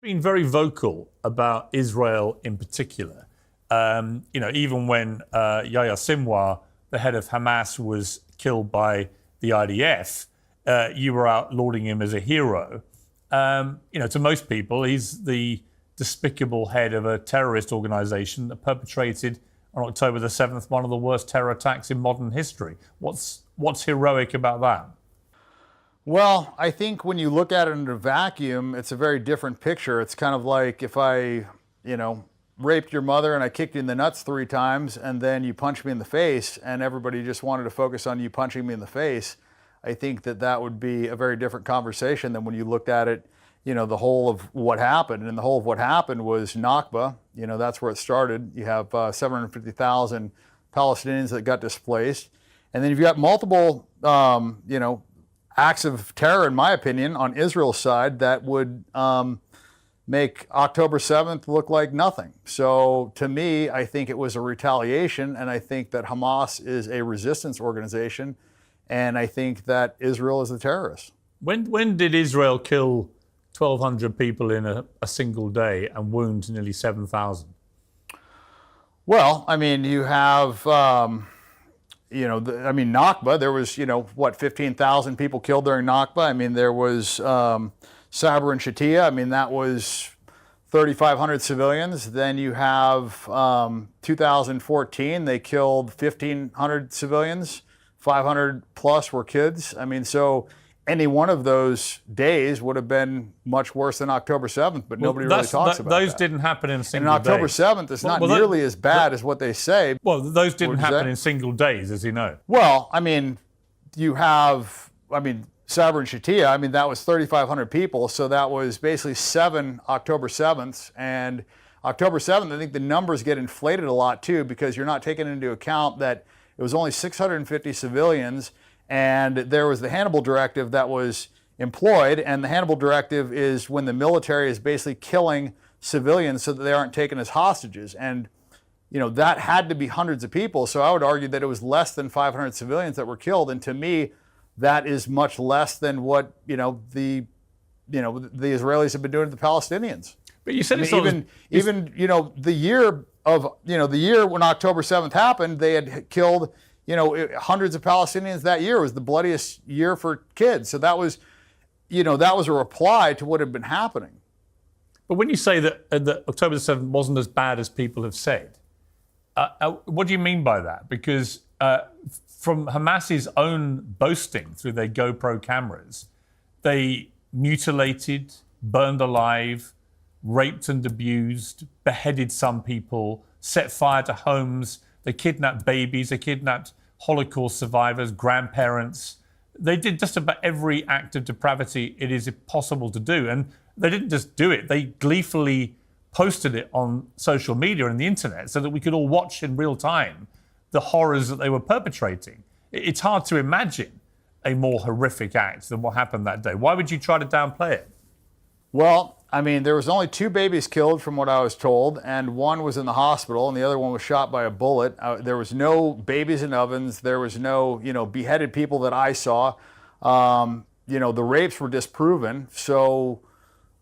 been very vocal about Israel in particular. Even when Yahya Sinwar, the head of Hamas, was killed by the IDF, you were out lauding him as a hero. To most people, he's the despicable head of a terrorist organization that perpetrated on October the 7th one of the worst terror attacks in modern history. What's heroic about that? Well, I think when you look at it in a vacuum, it's a very different picture. It's kind of like if I, raped your mother and I kicked you in the nuts 3 times and then you punched me in the face and everybody just wanted to focus on you punching me in the face. I think that would be a very different conversation than when you looked at it, the whole of what happened. And the whole of what happened was Nakba. That's where it started. You have 750,000 Palestinians that got displaced. And then you've got multiple, acts of terror, in my opinion, on Israel's side that would make October 7th look like nothing. So to me, I think it was a retaliation, and I think that Hamas is a resistance organization, and I think that Israel is a terrorist. When did Israel kill 1,200 people in a single day and wound nearly 7,000? Well, you have... Nakba, there was, 15,000 people killed during Nakba. There was Sabra and Shatila. That was 3,500 civilians. Then you have 2014, they killed 1,500 civilians. 500 plus were kids. So any one of those days would have been much worse than October 7th, but nobody really talks about those that. didn't happen in single days. And October 7th is not nearly as bad as what they say. Well, those didn't happen in single days, as you know. Well, you have, Sabra and Shatila, that was 3,500 people, so that was basically 7 October 7ths. And October 7th, I think the numbers get inflated a lot too, because you're not taking into account that it was only 650 civilians, and there was the Hannibal Directive that was employed, and the Hannibal Directive is when the military is basically killing civilians so that they aren't taken as hostages. And, that had to be hundreds of people, so I would argue that it was less than 500 civilians that were killed, and to me, that is much less than what, the Israelis have been doing to the Palestinians. But you said the year when October 7th happened, they had killed hundreds of Palestinians that year. It was the bloodiest year for kids. So that was a reply to what had been happening. But when you say that October 7th wasn't as bad as people have said, what do you mean by that? Because from Hamas's own boasting through their GoPro cameras, they mutilated, burned alive, raped and abused, beheaded some people, set fire to homes. They kidnapped babies, they kidnapped Holocaust survivors, grandparents. They did just about every act of depravity it is possible to do. And they didn't just do it, they gleefully posted it on social media and the internet so that we could all watch in real time the horrors that they were perpetrating. It's hard to imagine a more horrific act than what happened that day. Why would you try to downplay it? Well, there was only 2 babies killed from what I was told, and one was in the hospital and the other one was shot by a bullet. There was no babies in ovens. There was no, beheaded people that I saw. The rapes were disproven. So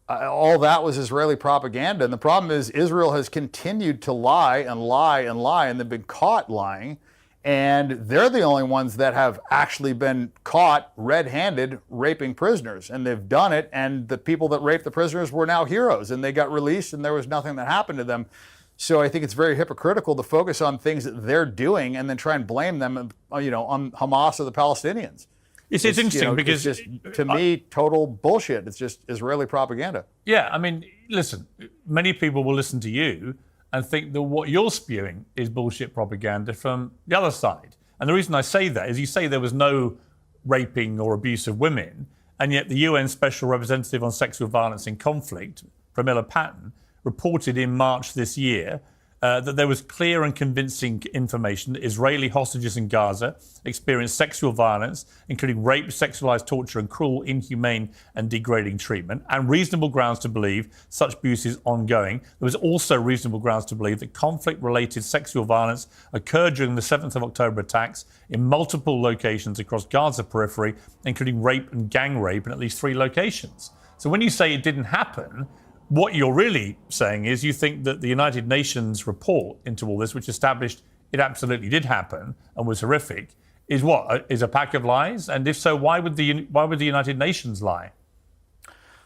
all that was Israeli propaganda. And the problem is Israel has continued to lie and lie and lie, and they've been caught lying. And they're the only ones that have actually been caught red-handed raping prisoners. And they've done it, and the people that raped the prisoners were now heroes, and they got released, and there was nothing that happened to them. So I think it's very hypocritical to focus on things that they're doing and then try and blame them, on Hamas or the Palestinians. It's interesting because... It's just, to me, total bullshit. It's just Israeli propaganda. Yeah, listen, many people will listen to you and think that what you're spewing is bullshit propaganda from the other side. And the reason I say that is you say there was no raping or abuse of women, and yet the UN Special Representative on Sexual Violence in Conflict, Pramila Patten, reported in March this year that there was clear and convincing information that Israeli hostages in Gaza experienced sexual violence, including rape, sexualized torture, and cruel, inhumane, and degrading treatment, and reasonable grounds to believe such abuse is ongoing. There was also reasonable grounds to believe that conflict-related sexual violence occurred during the 7th of October attacks in multiple locations across Gaza periphery, including rape and gang rape in at least 3 locations. So when you say it didn't happen, what you're really saying is you think that the United Nations report into all this, which established it absolutely did happen and was horrific, is what? Is a pack of lies? And if so, why would the United Nations lie?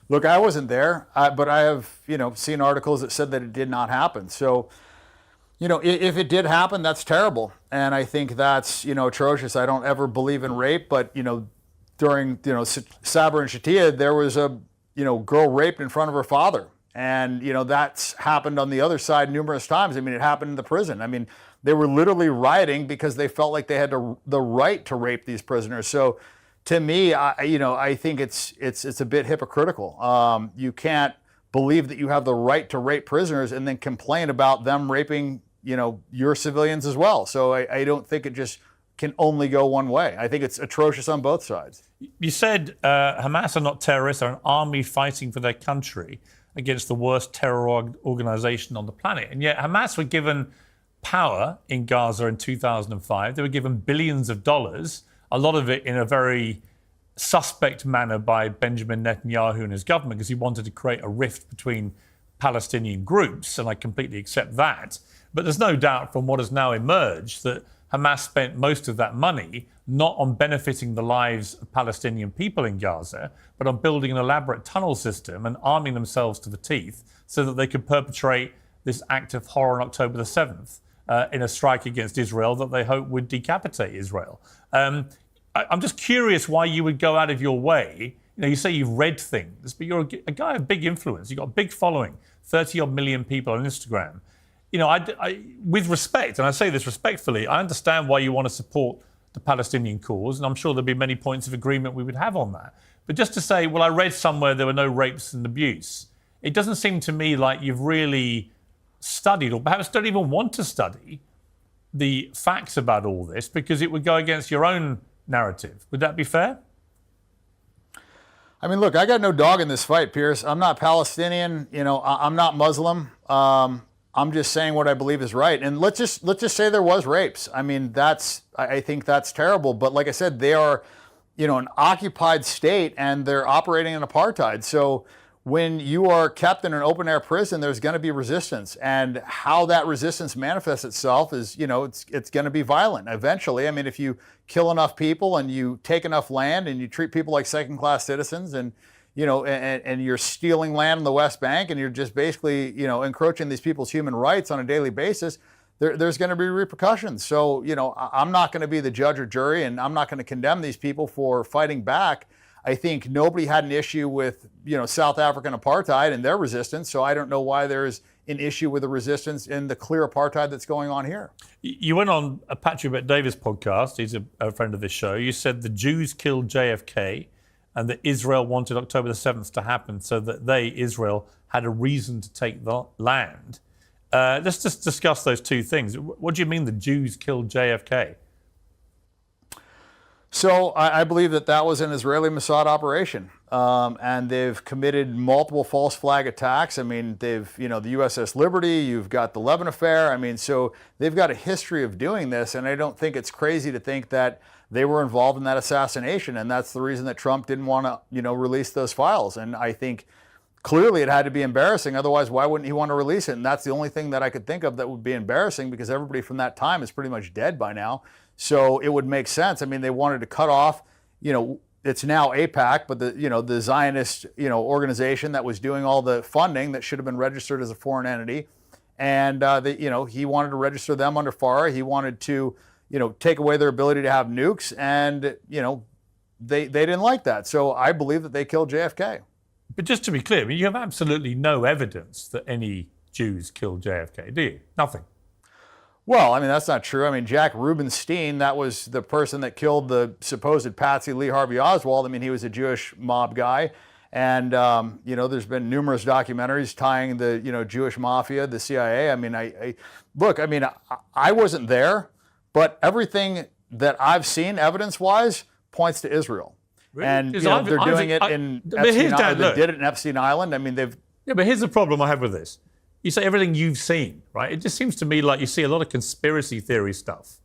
Look, I wasn't there, but I have, seen articles that said that it did not happen. So, if it did happen, that's terrible. And I think that's, atrocious. I don't ever believe in rape, but, during, Sabra and Shatila, there was a, girl raped in front of her father. And, that's happened on the other side numerous times. I mean, it happened in the prison. I mean, they were literally rioting because they felt like they had the right to rape these prisoners. So to me, I think it's a bit hypocritical. You can't believe that you have the right to rape prisoners and then complain about them raping, your civilians as well. So I don't think it just can only go one way. I think it's atrocious on both sides. You said Hamas are not terrorists, they're an army fighting for their country against the worst terror organization on the planet. And yet Hamas were given power in Gaza in 2005. They were given billions of dollars, a lot of it in a very suspect manner by Benjamin Netanyahu and his government, because he wanted to create a rift between Palestinian groups, and I completely accept that. But there's no doubt from what has now emerged that Hamas spent most of that money not on benefiting the lives of Palestinian people in Gaza, but on building an elaborate tunnel system and arming themselves to the teeth so that they could perpetrate this act of horror on October the 7th in a strike against Israel that they hope would decapitate Israel. I'm just curious why you would go out of your way. You say you've read things, but you're a guy of big influence. You've got a big following, 30-odd million people on Instagram. With respect, and I say this respectfully, I understand why you want to support the Palestinian cause, and I'm sure there'll be many points of agreement we would have on that. But just to say, well, I read somewhere there were no rapes and abuse, it doesn't seem to me like you've really studied, or perhaps don't even want to study, the facts about all this, because it would go against your own narrative. Would that be fair? I mean, look, I got no dog in this fight, Piers. I'm not Palestinian. I'm not Muslim. I'm just saying what I believe is right. And let's just say there was rapes. I mean, I think that's terrible. But like I said, they are, an occupied state, and they're operating in apartheid. So when you are kept in an open air prison, there's going to be resistance, and how that resistance manifests itself is, it's going to be violent eventually. I mean, if you kill enough people and you take enough land and you treat people like second-class citizens, and and you're stealing land in the West Bank, and you're just basically, encroaching these people's human rights on a daily basis, there's going to be repercussions. So, I'm not going to be the judge or jury, and I'm not going to condemn these people for fighting back. I think nobody had an issue with, South African apartheid and their resistance. So I don't know why there's an issue with the resistance in the clear apartheid that's going on here. You went on a Patrick Bet-Davis podcast. He's a friend of this show. You said the Jews killed JFK and that Israel wanted October the 7th to happen so that Israel, had a reason to take the land. Let's just discuss those two things. What do you mean the Jews killed JFK? So I believe that was an Israeli Mossad operation, and they've committed multiple false flag attacks. I mean, they've, the USS Liberty, you've got the Levin affair. I mean, so they've got a history of doing this, and I don't think it's crazy to think that they were involved in that assassination, and that's the reason that Trump didn't want to, release those files. And I think clearly it had to be embarrassing. Otherwise, why wouldn't he want to release it? And that's the only thing that I could think of that would be embarrassing, because everybody from that time is pretty much dead by now. So it would make sense. I mean, they wanted to cut off, it's now AIPAC, but the Zionist, organization that was doing all the funding that should have been registered as a foreign entity. And, he wanted to register them under FARA. He wanted to, take away their ability to have nukes. And, they didn't like that. So I believe that they killed JFK. But just to be clear, I mean, you have absolutely no evidence that any Jews killed JFK, do you? Nothing. Well, I mean, that's not true. I mean, Jack Rubenstein, that was the person that killed the supposed Patsy Lee Harvey Oswald. I mean, he was a Jewish mob guy. And, there's been numerous documentaries tying the, Jewish mafia, the CIA. I mean, I wasn't there, but everything that I've seen evidence-wise points to Israel. Really? And they're doing it in Epstein Island. They did it in Epstein Island. I mean, Yeah, but here's the problem I have with this. You say everything you've seen, right? It just seems to me like you see a lot of conspiracy theory stuff.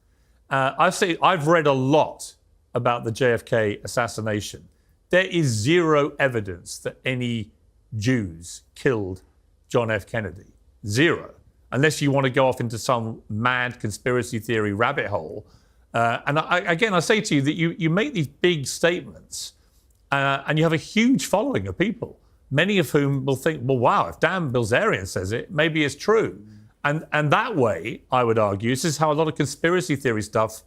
I've read a lot about the JFK assassination. There is zero evidence that any Jews killed John F. Kennedy. Zero. Unless you want to go off into some mad conspiracy theory rabbit hole. And I say to you that you make these big statements and you have a huge following of people, many of whom will think, well, wow, if Dan Bilzerian says it, maybe it's true. And that way, I would argue, this is how a lot of conspiracy theory stuff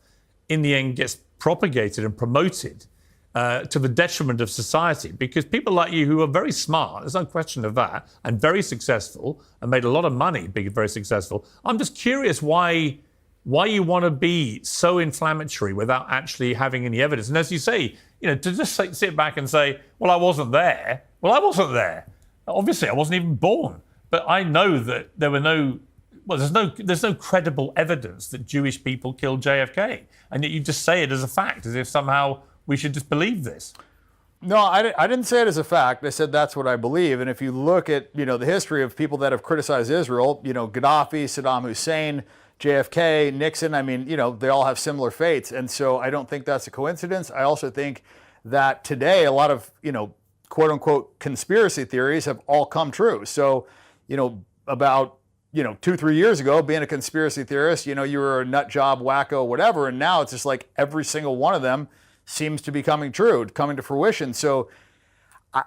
in the end gets propagated and promoted to the detriment of society, because people like you who are very smart, there's no question of that, and very successful and made a lot of money being very successful. I'm just curious why you want to be so inflammatory without actually having any evidence. And as you say, to just sit back and say, well, I wasn't there. Well, I wasn't there. Obviously, I wasn't even born. But I know that there's no credible evidence that Jewish people killed JFK. And yet you just say it as a fact, as if somehow we should just believe this. No, I didn't say it as a fact. I said that's what I believe. And if you look at, the history of people that have criticized Israel, Gaddafi, Saddam Hussein, JFK, Nixon, they all have similar fates. And so I don't think that's a coincidence. I also think that today a lot of, quote unquote conspiracy theories have all come true. So, about 2-3 years ago, being a conspiracy theorist, you were a nut job, wacko, whatever. And now it's just like every single one of them seems to be coming true, coming to fruition. So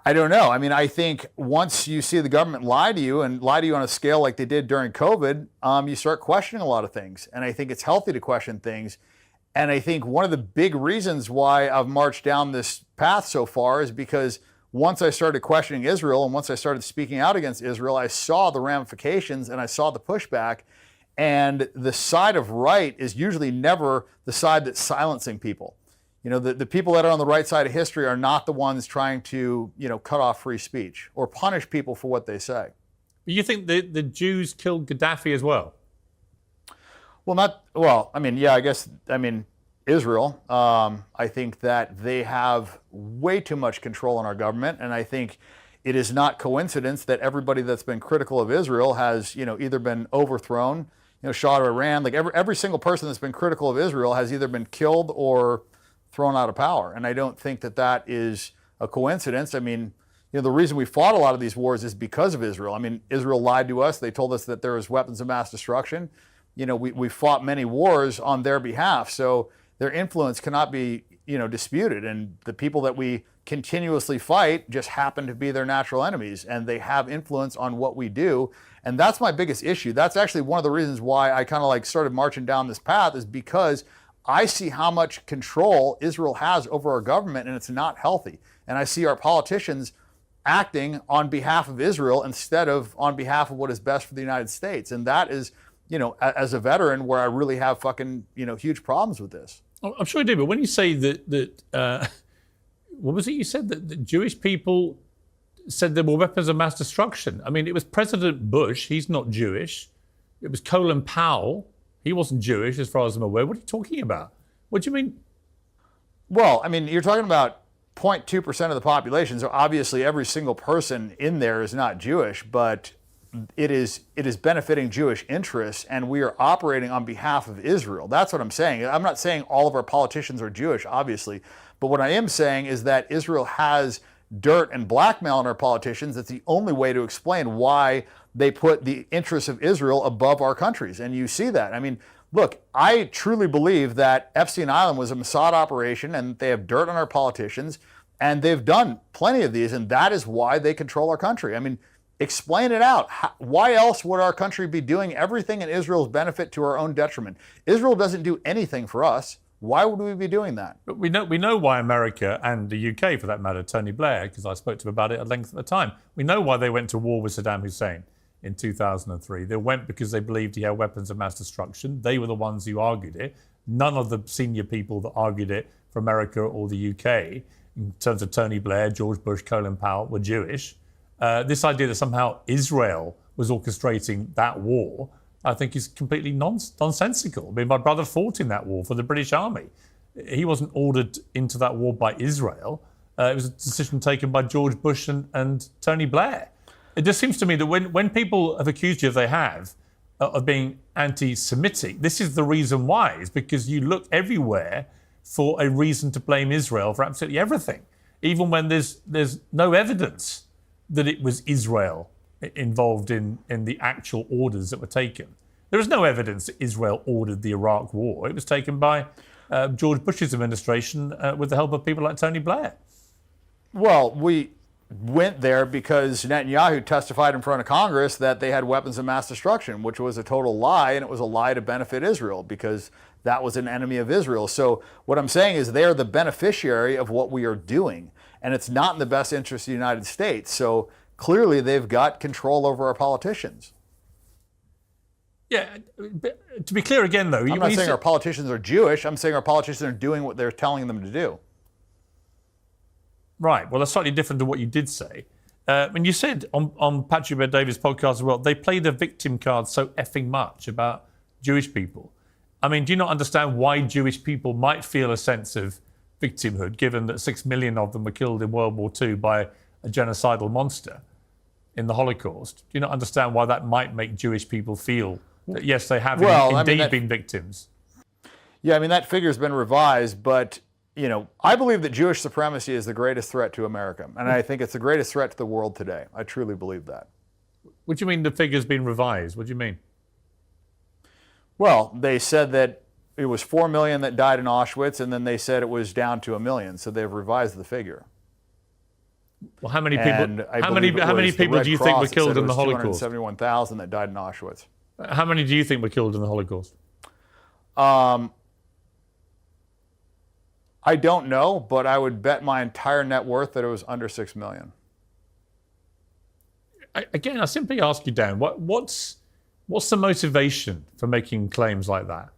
I don't know. I think once you see the government lie to you and lie to you on a scale like they did during COVID, you start questioning a lot of things. And I think it's healthy to question things. And I think one of the big reasons why I've marched down this path so far is because once I started questioning Israel and once I started speaking out against Israel, I saw the ramifications and I saw the pushback. And the side of right is usually never the side that's silencing people. The people that are on the right side of history are not the ones trying to, cut off free speech or punish people for what they say. You think the Jews killed Gaddafi as well? Israel. I think that they have way too much control in our government. And I think it is not coincidence that everybody that's been critical of Israel has, either been overthrown, Shah of Iran, like every single person that's been critical of Israel has either been killed or thrown out of power. And I don't think that that is a coincidence. The reason we fought a lot of these wars is because of Israel. Israel lied to us. They told us that there was weapons of mass destruction. We fought many wars on their behalf. So their influence cannot be, disputed. And the people that we continuously fight just happen to be their natural enemies. And they have influence on what we do. And that's my biggest issue. That's actually one of the reasons why I kind of started marching down this path, is because I see how much control Israel has over our government, and it's not healthy. And I see our politicians acting on behalf of Israel instead of on behalf of what is best for the United States. And that is, as a veteran, where I really have fucking, huge problems with this. I'm sure you do, but when you say that what was it you said? That the Jewish people said there were weapons of mass destruction. It was President Bush. He's not Jewish. It was Colin Powell. He wasn't Jewish, as far as I'm aware. What are you talking about? What do you mean? Well, you're talking about 0.2% of the population. So obviously every single person in there is not Jewish, but it is benefiting Jewish interests, and we are operating on behalf of Israel. That's what I'm saying. I'm not saying all of our politicians are Jewish, obviously, but what I am saying is that Israel has dirt and blackmail on our politicians. That's the only way to explain why they put the interests of Israel above our countries. And you see that. Look, I truly believe that Epstein Island was a Mossad operation, and they have dirt on our politicians, and they've done plenty of these, and that is why they control our country. Explain it out. Why else would our country be doing everything in Israel's benefit to our own detriment? Israel doesn't do anything for us. Why would we be doing that? But we know why America, and the UK for that matter, Tony Blair, because I spoke to him about it at length at the time, we know why they went to war with Saddam Hussein in 2003. They went because they believed he had weapons of mass destruction. They were the ones who argued it. None of the senior people that argued it for America or the UK, in terms of Tony Blair, George Bush, Colin Powell, were Jewish. This idea that somehow Israel was orchestrating that war, I think is completely nonsensical. My brother fought in that war for the British Army. He wasn't ordered into that war by Israel. It was a decision taken by George Bush and Tony Blair. It just seems to me that when people have accused you, if they have, of being anti-Semitic, this is the reason why. It's because you look everywhere for a reason to blame Israel for absolutely everything, even when there's no evidence that it was Israel involved in the actual orders that were taken. There is no evidence that Israel ordered the Iraq War. It was taken by George Bush's administration with the help of people like Tony Blair. Well, we went there because Netanyahu testified in front of Congress that they had weapons of mass destruction, which was a total lie, and it was a lie to benefit Israel because that was an enemy of Israel. So what I'm saying is they're the beneficiary of what we are doing, and it's not in the best interest of the United States. So clearly they've got control over our politicians. Yeah, but to be clear again, though, I'm not saying our politicians are Jewish. I'm saying our politicians are doing what they're telling them to do. Right. Well, that's slightly different to what you did say. When you said on Patrick Bet-David's podcast as well, they play the victim card so effing much about Jewish people. I mean, do you not understand why Jewish people might feel a sense of victimhood, given that 6 million of them were killed in World War II by a genocidal monster in the Holocaust? Do you not understand why that might make Jewish people feel that, yes, they have indeed been victims? Yeah, I mean, that figure's been revised, but, you know, I believe that Jewish supremacy is the greatest threat to America, and I think it's the greatest threat to the world today. I truly believe that. What do you mean the figure's been revised? What do you mean? Well, they said that it was 4 million that died in Auschwitz, and then they said it was down to 1 million, so they've revised the figure. Well, how many people? How many people do you think were killed in the Holocaust? 271,000 that died in Auschwitz. How many do you think were killed in the Holocaust? I don't know, but I would bet my entire net worth that it was under 6 million. Again, I simply ask you, Dan, what's the motivation for making claims like that?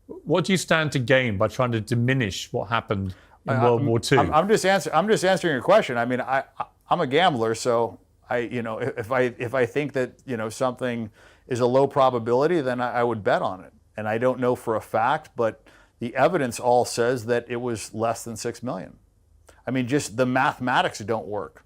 What do you stand to gain by trying to diminish what happened in World War II? I'm just answering your question. I mean, I'm a gambler, so if I think that something is a low probability, then I would bet on it. And I don't know for a fact, but the evidence all says that it was less than 6 million. I mean, just the mathematics don't work.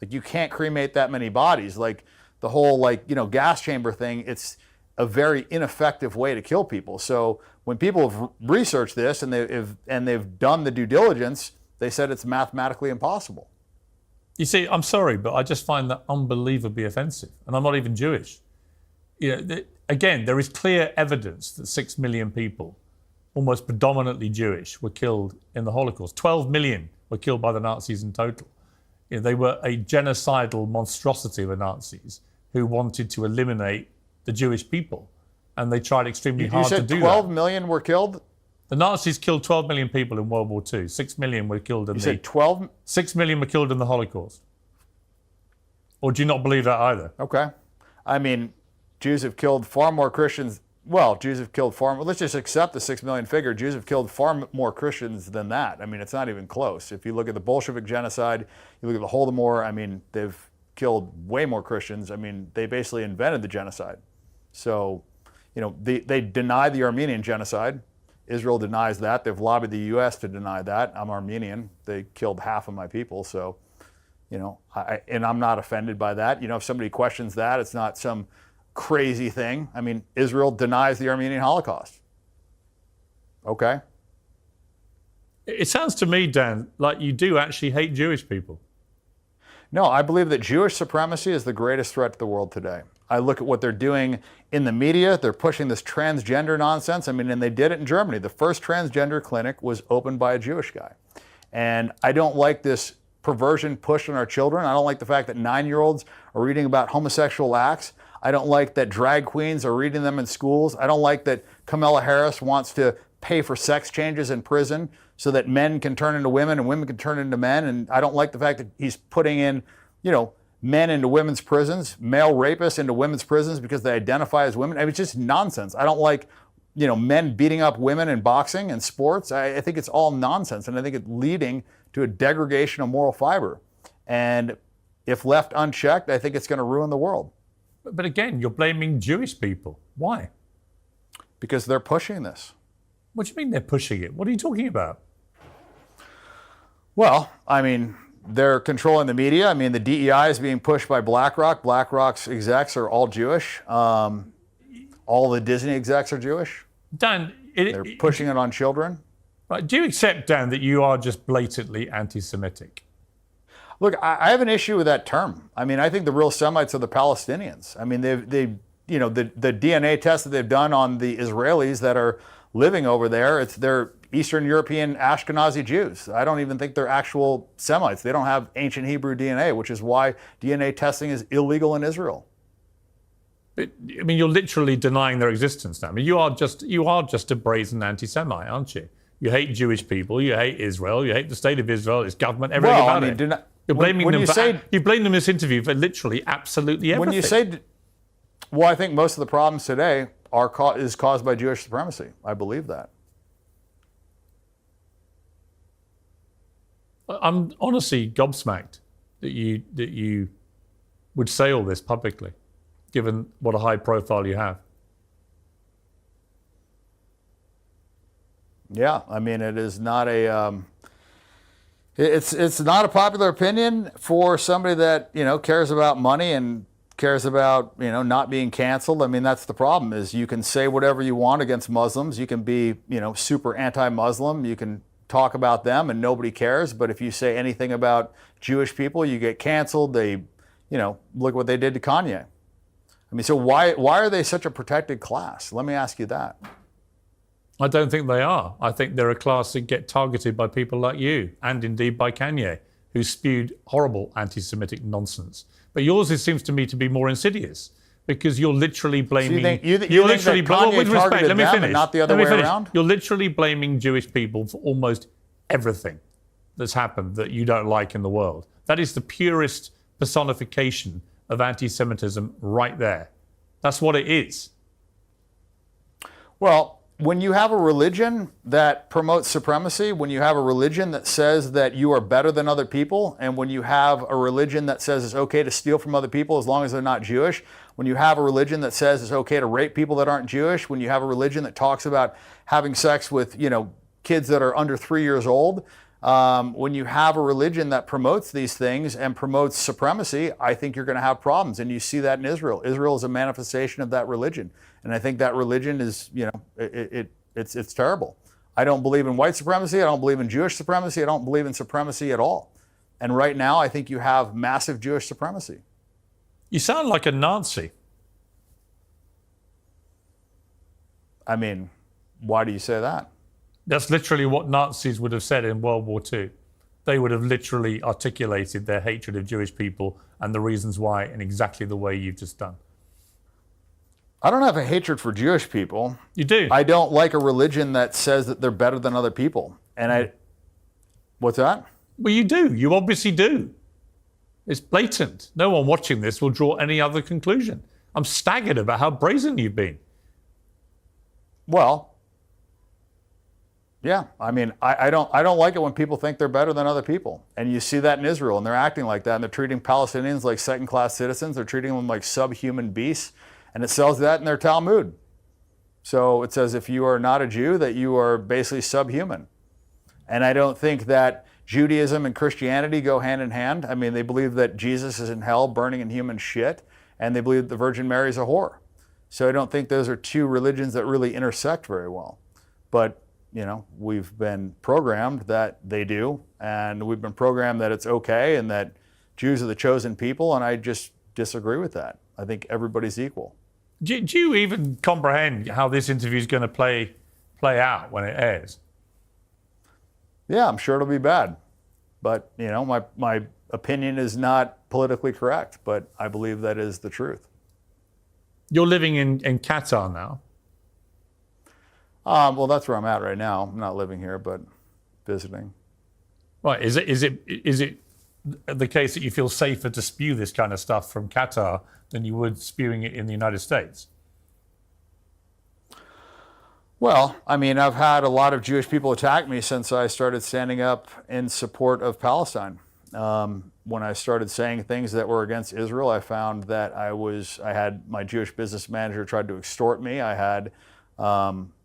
Like, you can't cremate that many bodies. Like, the whole gas chamber thing, it's a very ineffective way to kill people. So when people have researched this and they've done the due diligence, they said it's mathematically impossible. You see, I'm sorry, but I just find that unbelievably offensive, and I'm not even Jewish. Again, there is clear evidence that 6 million people, almost predominantly Jewish, were killed in the Holocaust. 12 million were killed by the Nazis in total. They were a genocidal monstrosity of the Nazis who wanted to eliminate the Jewish people, and they tried extremely hard to do that. You said 12 million were killed? The Nazis killed 12 million people in World War II. 6 million were killed in You said 12? 6 million were killed in the Holocaust. Or do you not believe that either? Okay. I mean, Jews have killed far more Christians. Well, Jews have killed let's just accept the 6 million figure. Jews have killed far more Christians than that. I mean, it's not even close. If you look at the Bolshevik genocide, you look at the Holodomor, I mean, they've killed way more Christians. I mean, they basically invented the genocide. So, they deny the Armenian genocide. Israel denies that. They've lobbied the U.S. to deny that. I'm Armenian. They killed half of my people. So, and I'm not offended by that. If somebody questions that, it's not some crazy thing. I mean, Israel denies the Armenian Holocaust. Okay. It sounds to me, Dan, like you do actually hate Jewish people. No, I believe that Jewish supremacy is the greatest threat to the world today. I look at what they're doing in the media. They're pushing this transgender nonsense. I mean, and they did it in Germany. The first transgender clinic was opened by a Jewish guy. And I don't like this perversion pushed on our children. I don't like the fact that 9-year-olds are reading about homosexual acts. I don't like that drag queens are reading them in schools. I don't like that Kamala Harris wants to pay for sex changes in prison so that men can turn into women and women can turn into men. And I don't like the fact that he's putting in, men into women's prisons, male rapists into women's prisons because they identify as women. I mean, it's just nonsense. I don't like, men beating up women in boxing and sports. I think it's all nonsense. And I think it's leading to a degradation of moral fiber. And if left unchecked, I think it's going to ruin the world. But again, you're blaming Jewish people. Why? Because they're pushing this. What do you mean they're pushing it? What are you talking about? Well, I mean, they're controlling the media. I mean, the DEI is being pushed by BlackRock. BlackRock's execs are all Jewish. All the Disney execs are Jewish. Dan, they're pushing it on children. Right. Do you accept, Dan, that you are just blatantly anti-Semitic? Look, I have an issue with that term. I mean, I think the real Semites are the Palestinians. I mean, they you know, the DNA test that they've done on the Israelis that are living over there, they're Eastern European Ashkenazi Jews. I don't even think they're actual Semites. They don't have ancient Hebrew DNA, which is why DNA testing is illegal in Israel. But, I mean, you're literally denying their existence now. I mean, you are just a brazen anti-Semite, aren't you? You hate Jewish people, you hate Israel, you hate the state of Israel, its government, everything about it. You're blaming them you blame them in this interview for literally absolutely everything. When you say, well, I think most of the problems today is caused by Jewish supremacy. I believe that. I'm honestly gobsmacked that you would say all this publicly, given what a high profile you have. Yeah, I mean, it is not a it's not a popular opinion for somebody that, you know, cares about money and cares about, you know, not being canceled. I mean, that's the problem, is you can say whatever you want against Muslims. You can be, you know, super anti-Muslim. You can talk about them and nobody cares. But if you say anything about Jewish people, you get canceled. They, you know, look what they did to Kanye. I mean, so why are they such a protected class? Let me ask you that. I don't think they are. I think they're a class that get targeted by people like you, and indeed by Kanye, who spewed horrible anti-Semitic nonsense. But yours, it seems to me, to be more insidious, because you're literally blaming. So you're literally blaming. With respect, let me finish. Not the other way around. You're literally blaming Jewish people for almost everything that's happened that you don't like in the world. That is the purest personification of anti-Semitism right there. That's what it is. Well, when you have a religion that promotes supremacy, when you have a religion that says that you are better than other people, and when you have a religion that says it's okay to steal from other people as long as they're not Jewish, when you have a religion that says it's okay to rape people that aren't Jewish, when you have a religion that talks about having sex with, you know, kids that are under 3 years old, when you have a religion that promotes these things and promotes supremacy, I think you're going to have problems. And you see that in Israel. Israel is a manifestation of that religion. And I think that religion is, you know, it's terrible. I don't believe in white supremacy. I don't believe in Jewish supremacy. I don't believe in supremacy at all. And right now, I think you have massive Jewish supremacy. You sound like a Nazi. I mean, why do you say that? That's literally what Nazis would have said in World War II. They would have literally articulated their hatred of Jewish people and the reasons why in exactly the way you've just done. I don't have a hatred for Jewish people. You do? I don't like a religion that says that they're better than other people. And what's that? Well, you do. You obviously do. It's blatant. No one watching this will draw any other conclusion. I'm staggered about how brazen you've been. Well, yeah. I mean, I don't like it when people think they're better than other people. And you see that in Israel, and they're acting like that, and they're treating Palestinians like second-class citizens. They're treating them like subhuman beasts. And it sells that in their Talmud. So it says if you are not a Jew, that you are basically subhuman. And I don't think that Judaism and Christianity go hand in hand. I mean, they believe that Jesus is in hell burning in human shit, and they believe that the Virgin Mary is a whore. So I don't think those are two religions that really intersect very well. But, you know, we've been programmed that they do, and we've been programmed that it's okay and that Jews are the chosen people, and I just disagree with that. I think everybody's equal. Do you even comprehend how this interview is going to play out when it airs? Yeah, I'm sure it'll be bad. But, you know, my opinion is not politically correct, but I believe that is the truth. You're living in Qatar now. Well, that's where I'm at right now. I'm not living here, but visiting. Right. Is it the case that you feel safer to spew this kind of stuff from Qatar than you would spewing it in the United States? Well, I mean, I've had a lot of Jewish people attack me since I started standing up in support of Palestine. When I started saying things that were against Israel, I found that I had my Jewish business manager tried to extort me. I had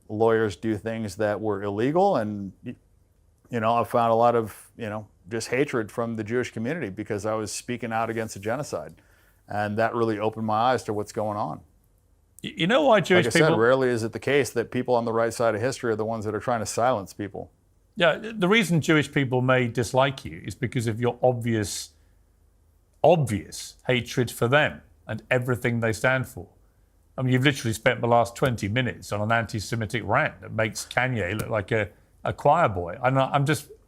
lawyers do things that were illegal, and you know, I found a lot of, you know, just hatred from the Jewish community because I was speaking out against a genocide. And that really opened my eyes to what's going on. You know why Jewish people... Like I said, rarely is it the case that people on the right side of history are the ones that are trying to silence people. Yeah, the reason Jewish people may dislike you is because of your obvious obvious hatred for them and everything they stand for. I mean, you've literally spent the last 20 minutes on an anti-Semitic rant that makes Kanye look like a choir boy.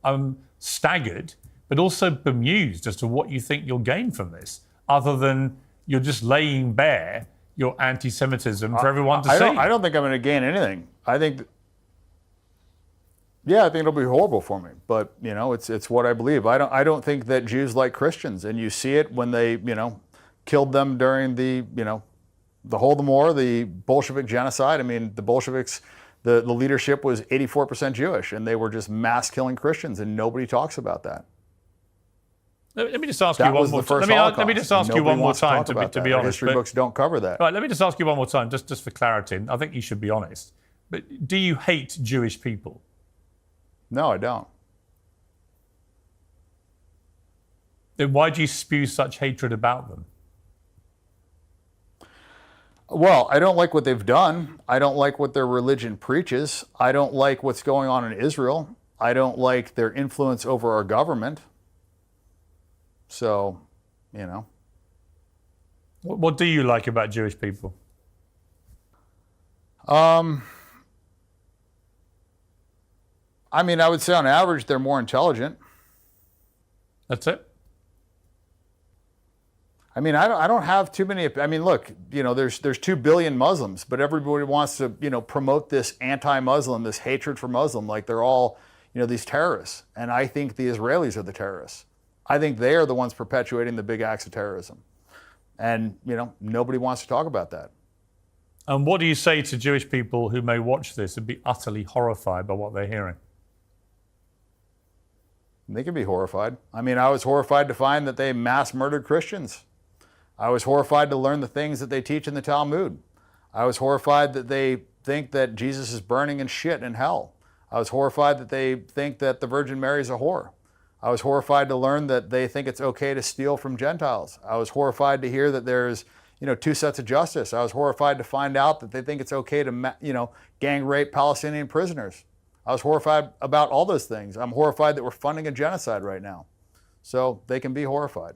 I'm staggered, but also bemused as to what you think you'll gain from this, other than you're just laying bare your anti-Semitism for everyone to see. I don't think I'm going to gain anything. I think it'll be horrible for me, but it's what I believe. I don't think that Jews like Christians, and you see it when they killed them during the Holodomor, the Bolshevik genocide. I mean, the Bolsheviks, the leadership was 84% Jewish, and they were just mass killing Christians, and nobody talks about that. Let me just ask you one more time. Let me just ask you one more time to be honest. History books don't cover that. Right, let me just ask you one more time, just for clarity. I think you should be honest. But do you hate Jewish people? No, I don't. Then why do you spew such hatred about them? Well, I don't like what they've done. I don't like what their religion preaches. I don't like what's going on in Israel. I don't like their influence over our government. So, What do you like about Jewish people? I mean, I would say on average they're more intelligent. That's it? I mean, I don't have too many. I mean, look, there's 2 billion Muslims, but everybody wants to, promote this anti-Muslim, this hatred for Muslim, like they're all, these terrorists. And I think the Israelis are the terrorists. I think they are the ones perpetuating the big acts of terrorism. And, nobody wants to talk about that. And what do you say to Jewish people who may watch this and be utterly horrified by what they're hearing? They can be horrified. I mean, I was horrified to find that they mass murdered Christians. I was horrified to learn the things that they teach in the Talmud. I was horrified that they think that Jesus is burning in shit in hell. I was horrified that they think that the Virgin Mary is a whore. I was horrified to learn that they think it's okay to steal from Gentiles. I was horrified to hear that there's, 2 sets of justice. I was horrified to find out that they think it's okay to, gang rape Palestinian prisoners. I was horrified about all those things. I'm horrified that we're funding a genocide right now. So they can be horrified.